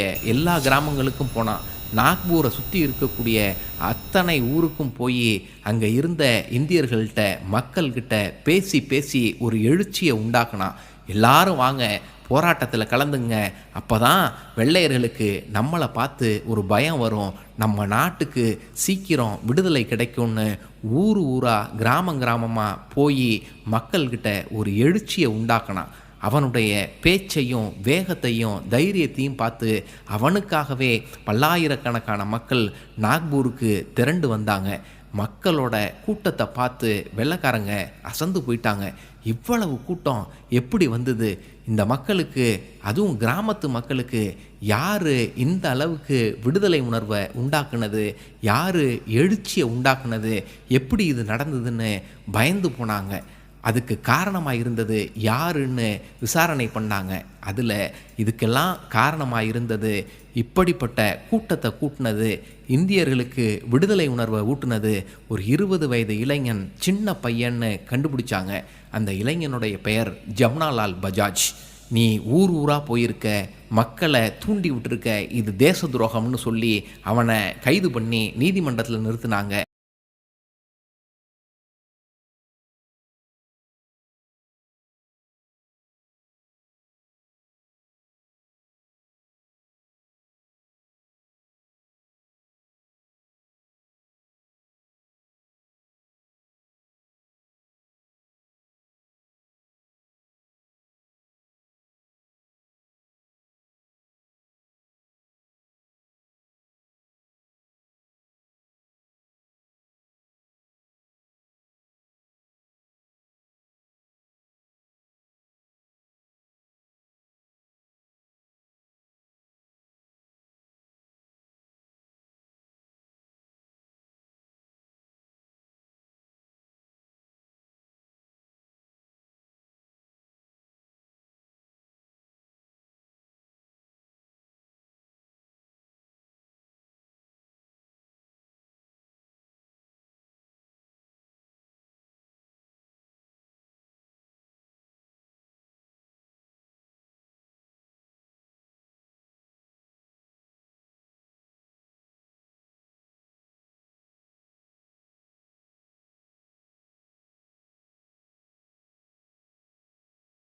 எல்லா கிராமங்களுக்கும் போனான். நாக்பூரை சுற்றி இருக்கக்கூடிய அத்தனை ஊருக்கும் போய் அங்கே இருந்த இந்தியர்கள்ட்ட மக்கள்கிட்ட பேசி பேசி ஒரு எழுச்சியை உண்டாக்குனான். எல்லாரும் வாங்க போராட்டத்தில் கலந்துங்க, அப்போ தான் வெள்ளையர்களுக்கு நம்மளை பார்த்து ஒரு பயம் வரும், நம்ம நாட்டுக்கு சீக்கிரம் விடுதலை கிடைக்கும்னு ஊர் ஊராக கிராமம் கிராமமாக போய் மக்கள்கிட்ட ஒரு எழுச்சியை உண்டாக்கினான். அவனுடைய பேச்சையும் வேகத்தையும் தைரியத்தையும் பார்த்து அவனுக்காகவே பல்லாயிரக்கணக்கான மக்கள் நாக்பூருக்கு திரண்டு வந்தாங்க. மக்களோட கூட்டத்தை பார்த்து வெள்ளைக்காரங்க அசந்து போயிட்டாங்க. இவ்வளவு கூட்டம் எப்படி வந்தது? இந்த மக்களுக்கு, அதுவும் கிராமத்து மக்களுக்கு யார் இந்த அளவுக்கு விடுதலை உணர்வை உண்டாக்குனது, யார் எழுச்சியை உண்டாக்குனது, எப்படி இது நடந்ததுன்னு பயந்து போனாங்க. அதுக்கு காரணமாக இருந்தது யாருன்னு விசாரணை பண்ணாங்க. அதில் இதுக்கெல்லாம் காரணமாக இருந்தது இப்படிப்பட்ட கூட்டத்தை கூட்டினது, இந்தியர்களுக்கு விடுதலை உணர்வை ஊட்டினது ஒரு 20 வயது இளைஞன், சின்ன பையன்னு கண்டுபிடிச்சாங்க. அந்த இளைஞனுடைய பெயர் ஜம்னாலால் பஜாஜ். நீ ஊர் ஊராக போயிருக்க, மக்களை தூண்டி விட்டுருக்க, இது தேச துரோகம்னு சொல்லி அவனை கைது பண்ணி நீதிமன்றத்தில் நிறுத்தினாங்க.